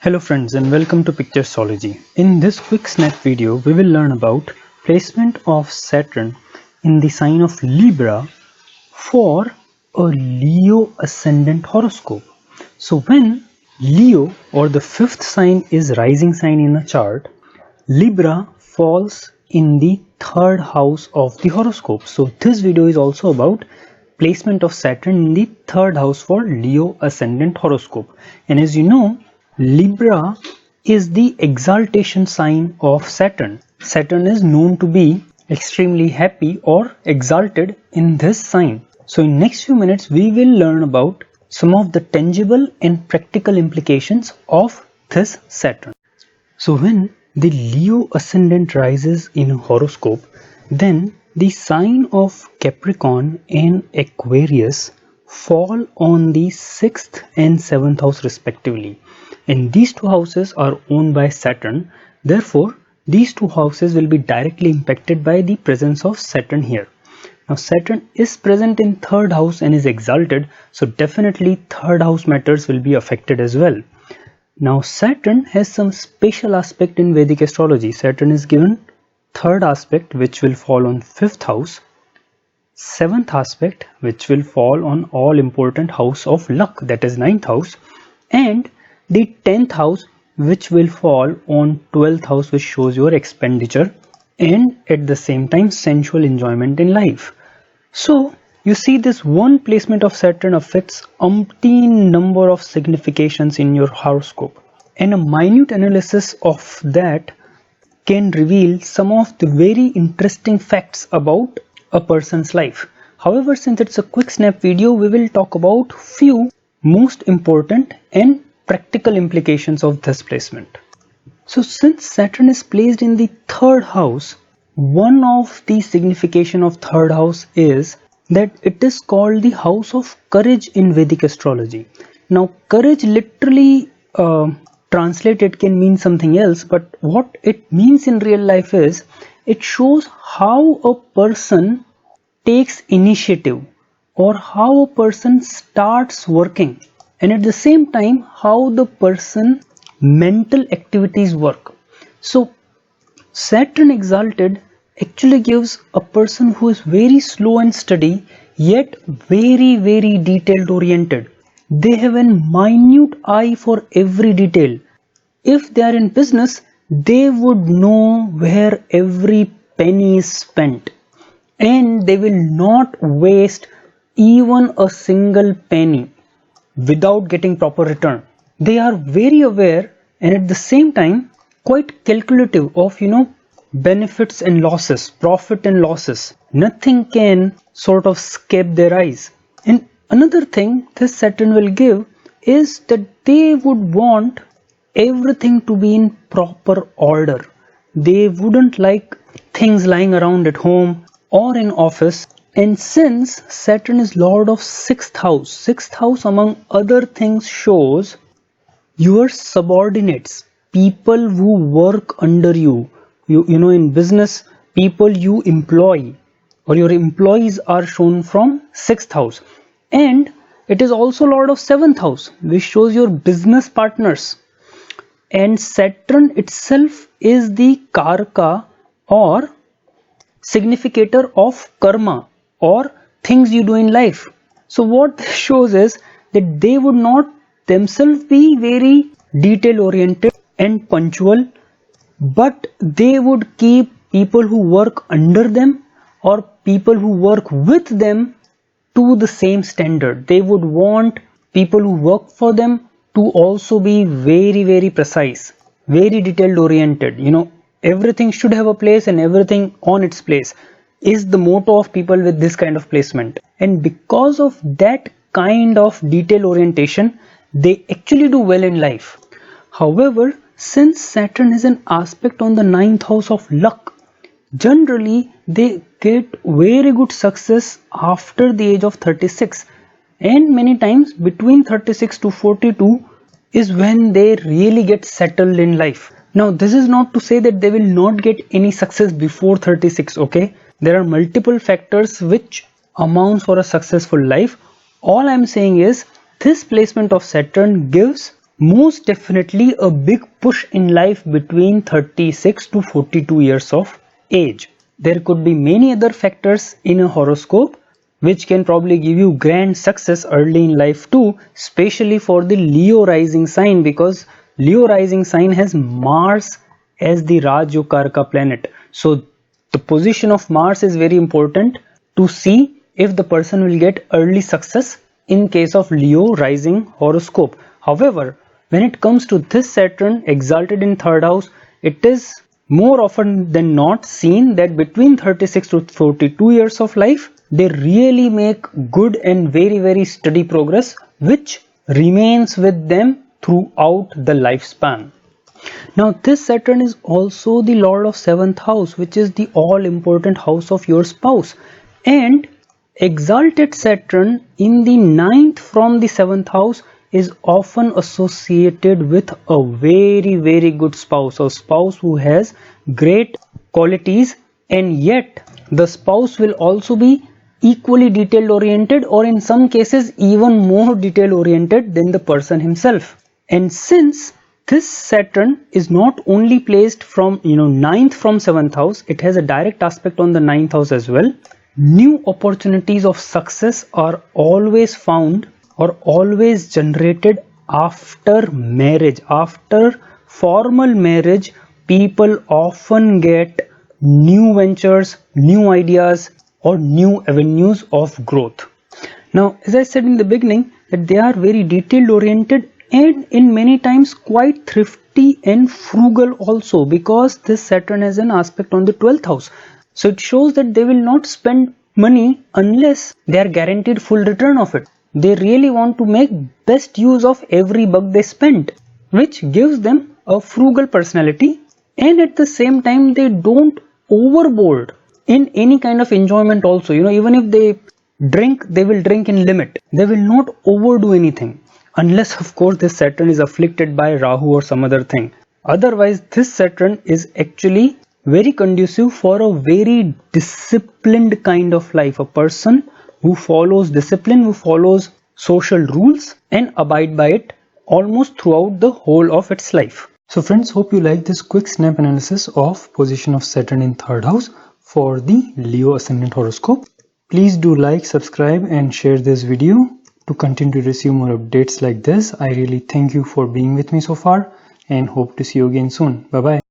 Hello friends and welcome to Picturesology. In this quick snap video, we will learn about placement of Saturn in the sign of Libra for a Leo Ascendant horoscope. So when Leo or the fifth sign is rising sign in a chart, Libra falls in the third house of the horoscope. So this video is also about placement of Saturn in the third house for Leo Ascendant horoscope. And as you know, Libra is the exaltation sign of Saturn. Saturn is known to be extremely happy or exalted in this sign. So in next few minutes we will learn about some of the tangible and practical implications of this Saturn. So when the Leo ascendant rises in a horoscope, then the sign of Capricorn and Aquarius fall on the 6th and 7th house respectively. And these two houses are owned by Saturn. Therefore, these two houses will be directly impacted by the presence of Saturn here. Now, Saturn is present in third house and is exalted. So definitely third house matters will be affected as well. Now, Saturn has some special aspect in Vedic astrology. Saturn is given third aspect which will fall on fifth house, seventh aspect which will fall on all important house of luck, that is ninth house, and the 10th house which will fall on 12th house, which shows your expenditure and at the same time sensual enjoyment in life. So you see, this one placement of Saturn affects umpteen number of significations in your horoscope, and a minute analysis of that can reveal some of the very interesting facts about a person's life. However, since it's a quick snap video, we will talk about few most important and practical implications of this placement. So since Saturn is placed in the third house, one of the signification of third house is that it is called the house of courage in Vedic astrology. Now, courage literally translated can mean something else, but what it means in real life is it shows how a person takes initiative or how a person starts working, and at the same time how the person mental activities work. So Saturn exalted actually gives a person who is very slow and steady yet very detailed oriented. They have a minute eye for every detail. If they are in business, they would know where every penny is spent, and they will not waste even a single penny without getting proper return. They are very aware and at the same time quite calculative of benefits and losses, profit and losses. Nothing can sort of escape their eyes. And another thing this Saturn will give is that they would want everything to be in proper order. They wouldn't like things lying around at home or in office. And since Saturn is Lord of 6th house among other things shows your subordinates, people who work under you. You know, in business, people you employ or your employees are shown from 6th house. And it is also Lord of 7th house, which shows your business partners. And Saturn itself is the Karaka or significator of karma or things you do in life. So what this shows is that they would not themselves be very detail oriented and punctual, but they would keep people who work under them or people who work with them to the same standard. They would want people who work for them to also be very precise, very detailed oriented. Everything should have a place and everything on its place is the motto of people with this kind of placement. And because of that kind of detail orientation, they actually do well in life. However, since Saturn is an aspect on the 9th house of luck, generally they get very good success after the age of 36, and many times between 36 to 42 is when they really get settled in life. Now, this is not to say that they will not get any success before 36, okay? There are multiple factors which amounts for a successful life. All I'm saying is this placement of Saturn gives most definitely a big push in life between 36 to 42 years of age. There could be many other factors in a horoscope which can probably give you grand success early in life too, especially for the Leo rising sign, because Leo rising sign has Mars as the Rajyokarka planet. So the position of Mars is very important to see if the person will get early success in case of Leo rising horoscope. However, when it comes to this Saturn exalted in third house, it is more often than not seen that between 36 to 42 years of life, they really make good and very steady progress, which remains with them throughout the lifespan. Now this Saturn is also the lord of 7th house, which is the all important house of your spouse, and exalted Saturn in the 9th from the 7th house is often associated with a very good spouse, a spouse who has great qualities, and yet the spouse will also be equally detail oriented, or in some cases even more detail oriented than the person himself. And since this Saturn is not only placed from 9th from 7th house, it has a direct aspect on the 9th house as well. New opportunities of success are always found or always generated after marriage. After formal marriage, people often get new ventures, new ideas, or new avenues of growth. Now, as I said in the beginning, that they are very detail oriented and in many times quite thrifty and frugal also, because this Saturn has an aspect on the 12th house. So it shows that they will not spend money unless they are guaranteed full return of it. They really want to make best use of every buck they spend, which gives them a frugal personality, and at the same time they don't overboard in any kind of enjoyment also. Even if they drink, they will drink in limit. They will not overdo anything, unless of course this Saturn is afflicted by Rahu or some other thing. Otherwise, this Saturn is actually very conducive for a very disciplined kind of life, a person who follows discipline, who follows social rules and abide by it almost throughout the whole of its life. So friends, hope you like this quick snap analysis of position of Saturn in third house for the Leo Ascendant horoscope. Please do like, subscribe and share this video to continue to receive more updates like this. I really thank you for being with me so far and hope to see you again soon. Bye bye.